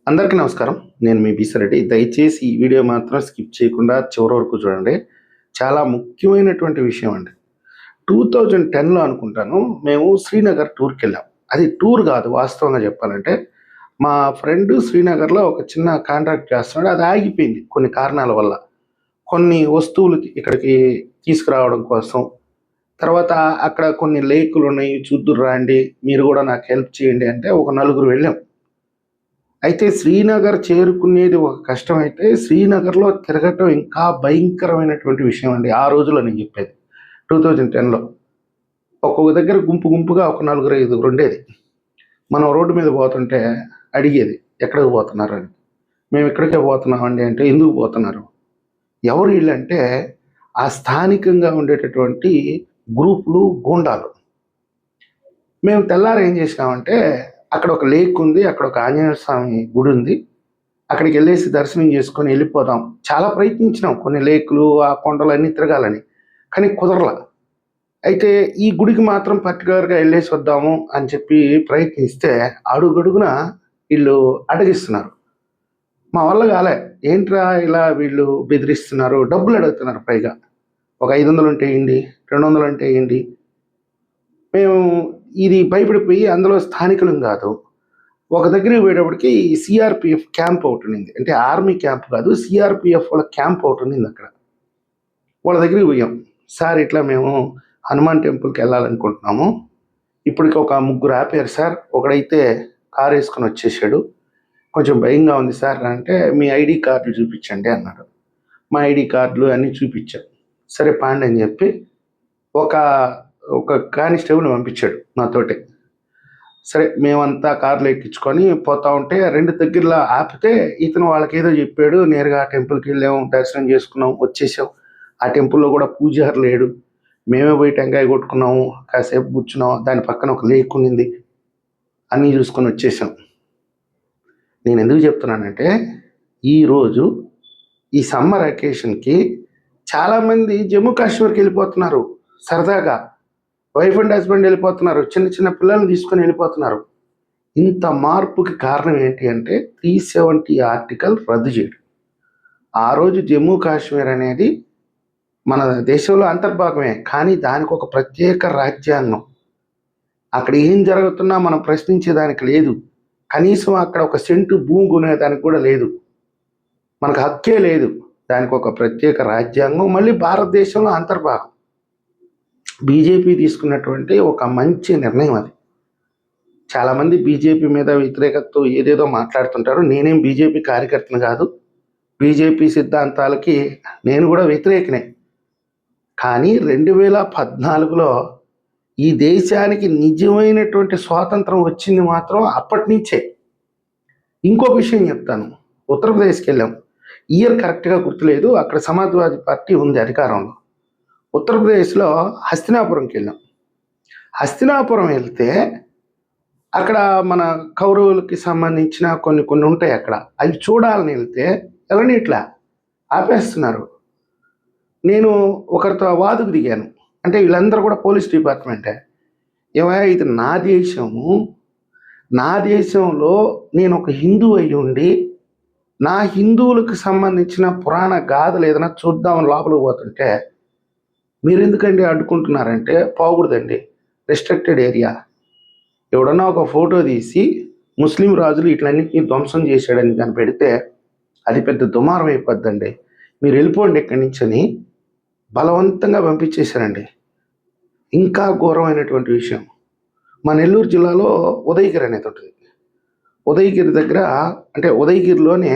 అందరికీ నమస్కారం. నేను మీ బిసిరెడ్డి. దయచేసి ఈ వీడియో మాత్రం స్కిప్ చేయకుండా చివరి వరకు చూడండి. చాలా ముఖ్యమైనటువంటి విషయం అండి. 2010లో అనుకుంటాను మేము శ్రీనగర్ టూర్‌కెళ్ళాం. అది టూర్ కాదు వాస్తవంగా చెప్పాలంటే. మా ఫ్రెండ్ శ్రీనగర్‌లో ఒక చిన్న కాంట్రాక్ట్ చేస్తున్నాడు. అది ఆగిపోయింది కొన్ని కారణాల వల్ల. కొన్ని వస్తువులు ఇక్కడికి తీసుకురావడం కోసం. తర్వాత అక్కడ కొన్ని లేకులున్నాయి చూద్దురు రాండి. మీరు కూడా నాకు హెల్ప్ చేయండి అంటే ఒక నలుగురు వెళ్ళాం. అయితే శ్రీనగర్ చేరుకునేది ఒక కష్టమైతే, శ్రీనగర్‌లో తిరగటం ఇంకా భయంకరమైనటువంటి విషయం అండి. ఆ రోజుల్లో నేను చెప్పేది. 2010లో. ఒక్కొక్క దగ్గర గుంపు గుంపుగా ఒక నలుగురు, ఐదుగురు ఉండేది. మనం రోడ్డు మీద పోతుంటే అడిగేది, "ఎక్కడికి పోతున్నారని?" "మేము ఇక్కడికే పోతున్నామండి" అంటే, "ఎందుకు పోతున్నారు?" ఎవరు ఈళ్ళంటే, ఆ స్థానికంగా ఉండేటటువంటి గ్రూపులు, గూండాలు. మేము తెల్లారి ఏం చేసినామంటే, అక్కడ ఒక లేక్ ఉంది. అక్కడ ఒక ఆంజనేయ స్వామి గుడి ఉంది. అక్కడికెళ్ళేసి దర్శనం చేసుకొని వెళ్ళిపోదాం. చాలా ప్రయత్నించినాం కొన్ని లేకులు, ఆ కొండలన్నీ తిరగాలని. కానీ కుదరల. అయితే ఈ గుడికి మాత్రం పర్టిక్యులర్‌గా ఎళ్ళేసి వద్దాము అని చెప్పి ప్రయత్నిస్తే అడుగడుగునా ఈళ్ళు అడ్డగిస్తున్నారు. మా వల్ల కాలే. ఏంట్రా ఇలా వీళ్ళు బెదిరిస్తున్నారు, డబ్బులు అడుగుతున్నారు పైగా. ఒక 500 ఉంటే ఎయండి, 200 అంటే ఎయండి. మేము ఇది భయపడిపోయి అందులో స్థానికులం కాదు. ఒక దగ్గరికి పోయేటప్పటికి సీఆర్‌పీఎఫ్ క్యాంప్ ఒకటున్నింది. అంటే ఆర్మీ క్యాంప్ కాదు. సీఆర్‌పీఎఫ్ వాళ్ళ క్యాంప్ ఒకటున్నిందక్కడ. వాళ్ళ దగ్గరికి పోయాం. సార్ ఇట్లా మేము హనుమాన్ టెంపుల్‌కెళ్ళాలనుకుంటున్నాము. ఇప్పటికి ఒక ముగ్గురు ఆపారు సార్. ఒకడైతే కారేసుకొని వచ్చేసాడు. కొంచెం భయంగా ఉంది సార్ అంటే, మీ ఐడీ కార్డులు చూపించండి అన్నాడు. మా ఐడీ కార్డులు అన్నీ చూపించాం. సరే పాండి అని చెప్పి ఒక ఒక కానిస్టేబుల్‌ని పంపించాడు నాతోటి. సరే మేమంతా కార్‌లో ఎక్కించుకొని పోతా ఉంటే 2 దగ్గరలో ఆపితే ఇతను వాళ్ళకేదో చెప్పాడు. నేరుగా ఆ టెంపుల్‌కెళ్ళాం, దర్శనం చేసుకున్నాం, వచ్చేసాం. ఆ టెంపుల్‌లో కూడా పూజారి లేడు. మేమే పోయి టెంకాయ కొట్టుకున్నాము. కాసేపు కూర్చున్నాం. దాని పక్కన ఒక లేక్ ఉన్నింది. అన్నీ చూసుకొని వచ్చేసాం. నేనెందుకు చెప్తున్నానంటే, ఈరోజు ఈ సమ్మర్ వెకేషన్‌కి చాలామంది జమ్మూ కాశ్మీర్‌కి వెళ్ళిపోతున్నారు సరదాగా. వైఫ్ అండ్ హస్బెండ్ వెళ్ళిపోతున్నారు. చిన్న చిన్న పిల్లల్ని తీసుకొని వెళ్ళిపోతున్నారు. ఇంత మార్పుకి కారణం ఏంటి అంటే 370 ఆర్టికల్ రద్దు చేయడం. ఆ రోజు జమ్మూ కాశ్మీర్ అనేది మన దేశంలో అంతర్భాగమే. కానీ దానికి ఒక ప్రత్యేక రాజ్యాంగం. అక్కడ ఏం జరుగుతున్నా మనం ప్రశ్నించేదానికి లేదు. కనీసం అక్కడ ఒక సెంటు భూమి కొనేదానికి కూడా లేదు. మనకు హక్కే లేదు. దానికి ఒక ప్రత్యేక రాజ్యాంగం. మళ్ళీ భారతదేశంలో అంతర్భాగం. బీజేపీ తీసుకున్నటువంటి ఒక మంచి నిర్ణయం అది. చాలామంది బీజేపీ మీద వ్యతిరేకతతో ఏదేదో మాట్లాడుతుంటారు. నేనేం బీజేపీ కార్యకర్తను కాదు. బీజేపీ సిద్ధాంతాలకి నేను కూడా వ్యతిరేకనే. కానీ 2014లో ఈ దేశానికి నిజమైనటువంటి స్వాతంత్రం వచ్చింది మాత్రం అప్పటి నుంచే. ఇంకో విషయం చెప్తాను. ఉత్తరప్రదేశ్‌కి వెళ్ళాం. ఇయర్ కరెక్ట్‌గా గుర్తులేదు. అక్కడ సమాజ్వాదీ పార్టీ ఉంది అధికారంలో. ఉత్తరప్రదేశ్‌లో హస్తినాపురంకి వెళ్ళాం. హస్తినాపురం వెళ్తే అక్కడ మన కౌరవులకి సంబంధించిన కొన్ని కొన్ని ఉంటాయి అక్కడ. అవి చూడాలని వెళ్తే వెళ్ళనీయట్లా. ఆపేస్తున్నారు. నేను ఒకరితో వాదుకు దిగాను. అంటే వీళ్ళందరూ కూడా పోలీస్ డిపార్ట్మెంటే. ఏమయ్యా ఇది నా దేశము. నా దేశంలో నేను ఒక హిందువు అయ్యుండి, నా హిందువులకు సంబంధించిన పురాణ గాథలు ఏదైనా చూద్దామని లోపలికి పోతుంటే, మీరెందుకండి అడ్డుకుంటున్నారంటే, పోకూడదండి. Restricted area. ఎవడన్నా ఒక ఫోటో తీసి ముస్లిం రాజులు ఇట్లన్నిటిని ధ్వంసం చేశాడని దాన్ని పెడితే అది పెద్ద దుమారం అయిపోద్దండి. మీరు వెళ్ళిపోండి ఇక్కడి నుంచని బలవంతంగా పంపించేశారండి. ఇంకా ఘోరమైనటువంటి విషయం, మా నెల్లూరు జిల్లాలో ఉదయగిరి అనేది ఉంటుంది. ఉదయగిరి దగ్గర అంటే ఉదయగిరిలోనే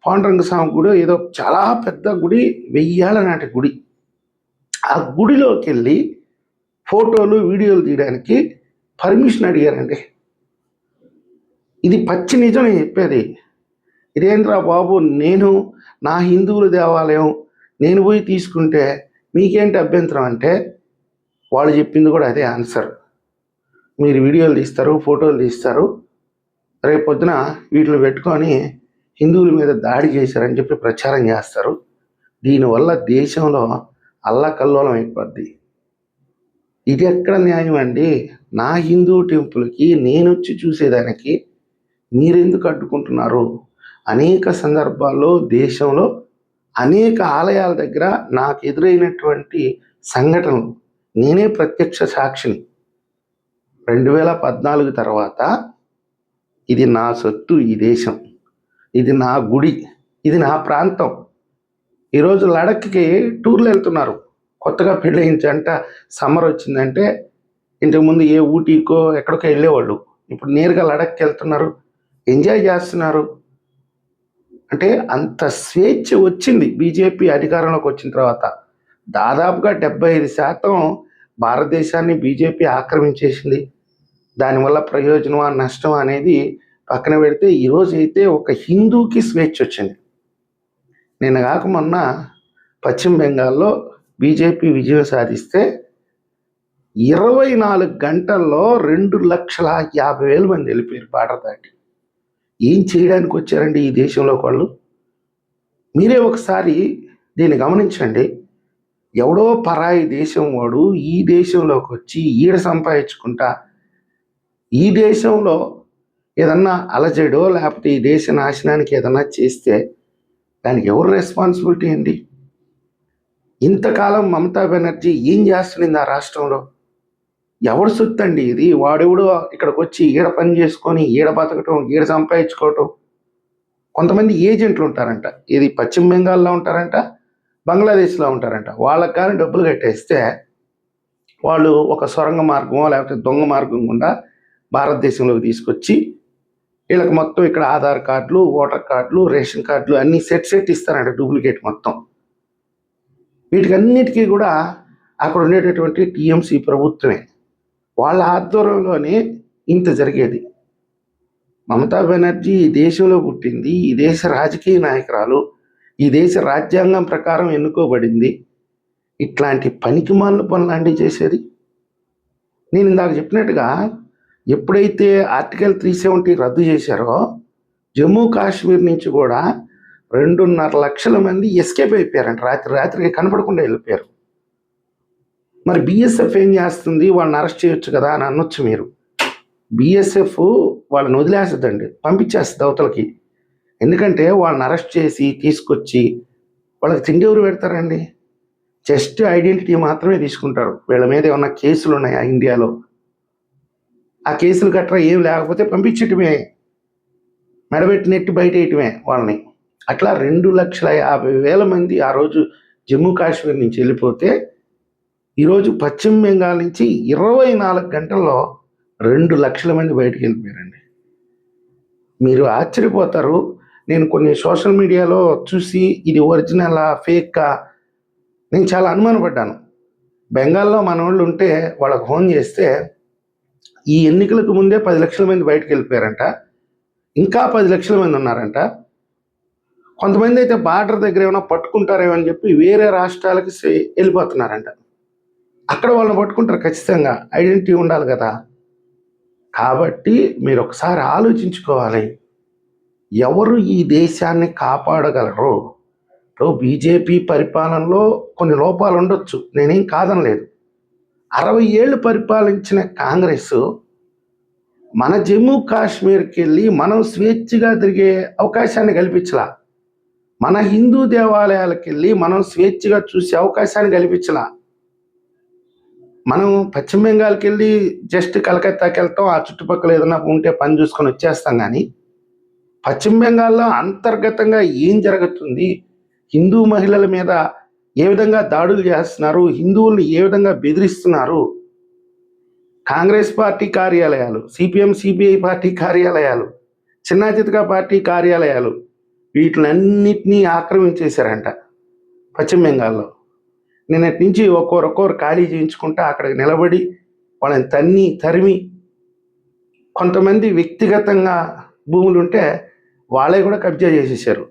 పాండురంగ స్వామి గుడి ఏదో చాలా పెద్ద గుడి, 1000 ఏళ్ల నాటి గుడి. ఆ గుడిలోకి వెళ్ళి ఫోటోలు, వీడియోలు తీయడానికి పర్మిషన్ అడిగారండి. ఇది పచ్చి నిజం నేను చెప్పేది. ఇదేంట్రా బాబు, నేను నా హిందువుల దేవాలయం నేను పోయి తీసుకుంటే మీకేంటి అభ్యంతరం అంటే, వాళ్ళు చెప్పింది కూడా అదే ఆన్సర్. మీరు వీడియోలు తీస్తారు, ఫోటోలు తీస్తారు, రేపొద్దున వీటిని పెట్టుకొని హిందువుల మీద దాడి చేశారని చెప్పి ప్రచారం చేస్తారు. దీనివల్ల దేశంలో అల్లకల్లోలం అయిపోద్ది. ఇది ఎక్కడ న్యాయం అండి? నా హిందూ టెంపుల్కి నేనొచ్చి చూసేదానికి మీరెందుకు అడ్డుకుంటున్నారు? అనేక సందర్భాల్లో దేశంలో అనేక ఆలయాల దగ్గర నాకు ఎదురైనటువంటి సంఘటనలు నేనే ప్రత్యక్ష సాక్షిని. 2014 తర్వాత ఇది నా సొత్తు, ఈ దేశం, ఇది నా గుడి, ఇది నా ప్రాంతం. ఈరోజు లడఖ్కి టూర్లు వెళ్తున్నారు. కొత్తగా పెళ్ళయిన జంట సమ్మర్ వచ్చిందంటే ఇంతకుముందు ఏ ఊటీకో ఎక్కడికో వెళ్ళేవాళ్ళు, ఇప్పుడు నేరుగా లడఖ్కి వెళ్తున్నారు, ఎంజాయ్ చేస్తున్నారు. అంటే అంత స్వేచ్ఛ వచ్చింది బీజేపీ అధికారంలోకి వచ్చిన తర్వాత. దాదాపుగా 75% భారతదేశాన్ని బీజేపీ ఆక్రమించేసింది. దానివల్ల ప్రయోజనమా నష్టం అనేది పక్కన పెడితే ఈరోజు అయితే ఒక హిందూకి స్వేచ్ఛ వచ్చింది. నిన్న కాక మొన్న పశ్చిమ బెంగాల్లో బీజేపీ విజయం సాధిస్తే 24 గంటల్లో 2,50,000 మంది వెళ్ళిపోయారు బార్డర్ దాటి. ఏం చేయడానికి వచ్చారండి ఈ దేశంలోకి వాళ్ళు? మీరే ఒకసారి దీన్ని గమనించండి. ఎవడో పరాయి దేశం వాడు ఈ దేశంలోకి వచ్చి ఈడ సంపాదించుకుంటా ఈ దేశంలో ఏదన్నా అలజడో లేకపోతే ఈ దేశ నాశనానికి ఏదన్నా చేస్తే దానికి ఎవరు రెస్పాన్సిబిలిటీ అండి? ఇంతకాలం మమతా బెనర్జీ ఏం చేస్తుంది ఆ రాష్ట్రంలో? ఎవడు సొత్తు అండి ఇది? వాడెవడో ఇక్కడికి వచ్చి ఈడ పని చేసుకొని ఈడ బతకటం, ఈడ సంపాదించుకోవటం. కొంతమంది ఏజెంట్లు ఉంటారంట, ఇది పశ్చిమ బెంగాల్లో ఉంటారంట, బంగ్లాదేశ్లో ఉంటారంట. వాళ్ళకి కానీ డబ్బులు కట్టేస్తే వాళ్ళు ఒక సొరంగ మార్గమో లేకపోతే దొంగ మార్గం గుండా భారతదేశంలోకి తీసుకొచ్చి వీళ్ళకి మొత్తం ఇక్కడ ఆధార్ కార్డులు, ఓటర్ కార్డులు, రేషన్ కార్డులు అన్నీ సెట్ ఇస్తారంట, డూప్లికేట్ మొత్తం. వీటికన్నిటికీ కూడా అక్కడ ఉండేటటువంటి టీఎంసీ ప్రభుత్వమే, వాళ్ళ ఆధ్వర్యంలోనే ఇంత జరిగేది. మమతా బెనర్జీ ఈ దేశంలో పుట్టింది, ఈ దేశ రాజకీయ నాయకురాలు, ఈ దేశ రాజ్యాంగం ప్రకారం ఎన్నుకోబడింది. ఇట్లాంటి పనికిమాలిన పనులాంటివి చేసేది. నేను ఇందాక చెప్పినట్టుగా ఎప్పుడైతే ఆర్టికల్ 370 రద్దు చేశారో జమ్మూ కాశ్మీర్ నుంచి కూడా 2.5 లక్షల మంది ఎస్కేప్ అయిపోయారంట. రాత్రికి కనపడకుండా వెళ్ళిపోయారు. మరి బీఎస్ఎఫ్ ఏం చేస్తుంది? వాళ్ళని అరెస్ట్ చేయొచ్చు కదా అని అనొచ్చు మీరు. బీఎస్ఎఫ్ వాళ్ళని వదిలేస్తుందండి, పంపించేస్తుంది అవతలకి. ఎందుకంటే వాళ్ళని అరెస్ట్ చేసి తీసుకొచ్చి వాళ్ళకి తిండి ఎవరు పెడతారండి? జస్ట్ ఐడెంటిటీ మాత్రమే తీసుకుంటారు. వీళ్ళ మీద ఏమన్నా కేసులు ఉన్నాయా ఇండియాలో? ఆ కేసులు గట్రా ఏం లేకపోతే పంపించటమే, మెడబెట్టి నెట్టి బయట వేయటమే వాళ్ళని. అట్లా 2,50,000 మంది ఆ రోజు జమ్మూ కాశ్మీర్ నుంచి వెళ్ళిపోతే ఈరోజు పశ్చిమ బెంగాల్ నుంచి 24 గంటల్లో 2 లక్షల మంది బయటికి వెళ్ళిపోయారండి. మీరు ఆశ్చర్యపోతారు. నేను కొన్ని సోషల్ మీడియాలో చూసి ఇది ఒరిజినలా ఫేకా నేను చాలా అనుమానపడ్డాను. బెంగాల్లో మన వాళ్ళు ఉంటే వాళ్ళకు ఫోన్ చేస్తే ఈ ఎన్నికలకు ముందే 10 లక్షల మంది బయటకు వెళ్ళిపోయారంట, ఇంకా 10 లక్షల మంది ఉన్నారంట. కొంతమంది అయితే బార్డర్ దగ్గర ఏమైనా పట్టుకుంటారేమో అని చెప్పి వేరే రాష్ట్రాలకి వెళ్ళిపోతున్నారంట. అక్కడ వాళ్ళని పట్టుకుంటారు ఖచ్చితంగా, ఐడెంటిటీ ఉండాలి కదా. కాబట్టి మీరు ఒకసారి ఆలోచించుకోవాలి, ఎవరు ఈ దేశాన్ని కాపాడగలరు? ఇప్పుడు బీజేపీ పరిపాలనలో కొన్ని లోపాలు ఉండొచ్చు, నేనేం కాదనలేదు. 60 ఏళ్ళు పరిపాలించిన కాంగ్రెస్ మన జమ్మూ కాశ్మీర్కి వెళ్ళి మనం స్వేచ్ఛగా తిరిగే అవకాశాన్ని కల్పించలా. మన హిందూ దేవాలయాలకు వెళ్ళి మనం స్వేచ్ఛగా చూసే అవకాశాన్ని కల్పించలా. మనం పశ్చిమ బెంగాల్కి వెళ్ళి జస్ట్ కలకత్తాకి వెళ్తాం, ఆ చుట్టుపక్కల ఏదైనా ఉంటే పని చూసుకొని వచ్చేస్తాం. కానీ పశ్చిమ బెంగాల్లో అంతర్గతంగా ఏం జరుగుతుంది, హిందూ మహిళల మీద ఏ విధంగా దాడులు చేస్తున్నారు, హిందువుల్ని ఏ విధంగా బెదిరిస్తున్నారు, కాంగ్రెస్ పార్టీ కార్యాలయాలు, సిపిఎం సిపిఐ పార్టీ కార్యాలయాలు, చిన్నా చితకా పార్టీ కార్యాలయాలు, వీటిలన్నిటినీ ఆక్రమించేశారంట పశ్చిమ బెంగాల్లో. నిన్నటి నుంచి ఒక్కొక్కరు ఖాళీ చేయించుకుంటా అక్కడికి నిలబడి వాళ్ళని తరిమి, కొంతమంది వ్యక్తిగతంగా భూములు ఉంటే వాళ్ళే కూడా కబ్జా చేసేసారు.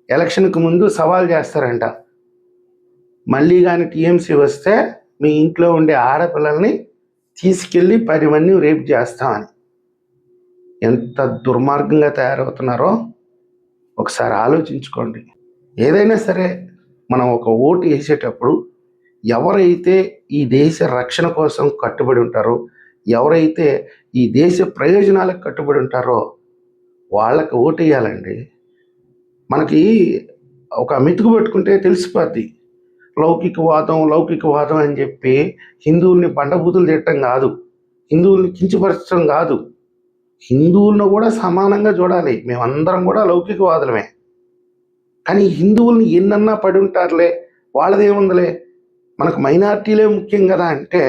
ఎలక్షన్కి ముందు సవాల్ చేస్తారంట, మళ్ళీ కానీ టీఎంసీ వస్తే మీ ఇంట్లో ఉండే ఆడపిల్లల్ని తీసుకెళ్ళి 10 మంది రేప్ చేస్తామని. ఎంత దుర్మార్గంగా తయారవుతున్నారో ఒకసారి ఆలోచించుకోండి. ఏదైనా సరే మనం ఒక ఓటు వేసేటప్పుడు ఎవరైతే ఈ దేశ రక్షణ కోసం కట్టుబడి ఉంటారో, ఎవరైతే ఈ దేశ ప్రయోజనాలకు కట్టుబడి ఉంటారో వాళ్ళకి ఓటేయాలండి. మనకి ఒక మెతుకు పెట్టుకుంటే తెలిసిపోద్ది. లౌకికవాదం అని చెప్పి హిందువుల్ని బండబూతులు తిట్టడం కాదు, హిందువుల్ని కించపరచడం కాదు. హిందువులను కూడా సమానంగా చూడాలి. మేమందరం కూడా లౌకికవాదులమే. కానీ హిందువుల్ని ఎన్నన్నా పడి ఉంటారులే, వాళ్ళదేముందిలే, మనకు మైనార్టీలే ముఖ్యం కదా అంటే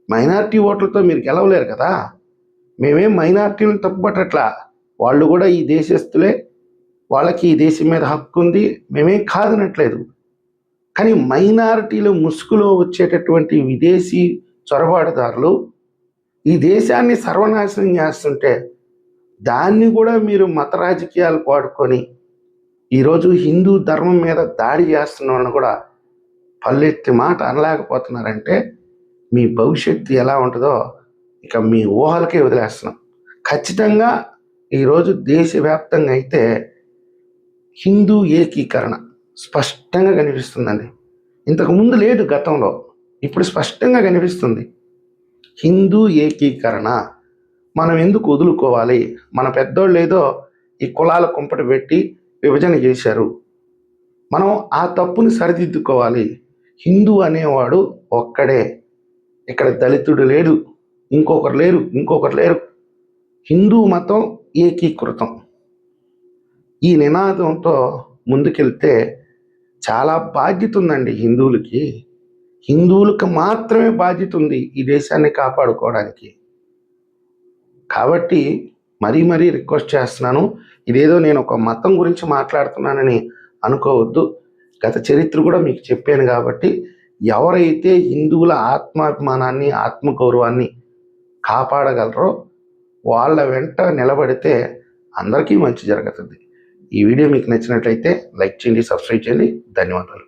మైనార్టీ ఓట్లతో మీరు గెలవలేరు కదా. మేమేం మైనార్టీలను తప్పుపట్టట్లా, వాళ్ళు కూడా ఈ దేశస్తులే, వాళ్ళకి ఈ దేశం మీద హక్కు ఉంది, మేమేం కాదనట్లేదు. కానీ మైనారిటీలు ముసుగులో వచ్చేటటువంటి విదేశీ చొరబాటుదారులు ఈ దేశాన్ని సర్వనాశనం చేస్తుంటే దాన్ని కూడా మీరు మత రాజకీయాలు వాడుకొని ఈరోజు హిందూ ధర్మం మీద దాడి చేస్తున్న వాళ్ళని కూడా పల్లెత్తి మాట అనలేకపోతున్నారంటే మీ భవిష్యత్తు ఎలా ఉంటుందో ఇక మీ ఊహలకే వదిలేస్తున్నాం. ఖచ్చితంగా ఈరోజు దేశవ్యాప్తంగా అయితే హిందూ ఏకీకరణ స్పష్టంగా కనిపిస్తుందండి. ఇంతకుముందు లేదు గతంలో, ఇప్పుడు స్పష్టంగా కనిపిస్తుంది. హిందూ ఏకీకరణ మనం ఎందుకు వదులుకోవాలి? మన పెద్దోళ్ళు ఏదో ఈ కులాల కుంపటి పెట్టి విభజన చేశారు, మనం ఆ తప్పుని సరిదిద్దుకోవాలి. హిందూ అనేవాడు ఒక్కడే, ఇక్కడ దళితుడు లేడు, ఇంకొకరు లేరు. హిందూ మతం ఏకీకృతం. ఈ నినాదంతో ముందుకెళ్తే చాలా బాధ్యత ఉందండి హిందువులకి. హిందువులకు మాత్రమే బాధ్యత ఉంది ఈ దేశాన్ని కాపాడుకోవడానికి. కాబట్టి మరీ రిక్వెస్ట్ చేస్తున్నాను, ఇదేదో నేను ఒక మతం గురించి మాట్లాడుతున్నానని అనుకోవద్దు. గత చరిత్ర కూడా మీకు చెప్పాను కాబట్టి ఎవరైతే హిందువుల ఆత్మాభిమానాన్ని ఆత్మగౌరవాన్ని కాపాడగలరో వాళ్ళ వెంట నిలబడితే అందరికీ మంచి జరుగుతుంది. ఈ వీడియో మీకు నచ్చినట్లయితే లైక్ చేయండి, సబ్స్క్రైబ్ చేయండి. ధన్యవాదాలు.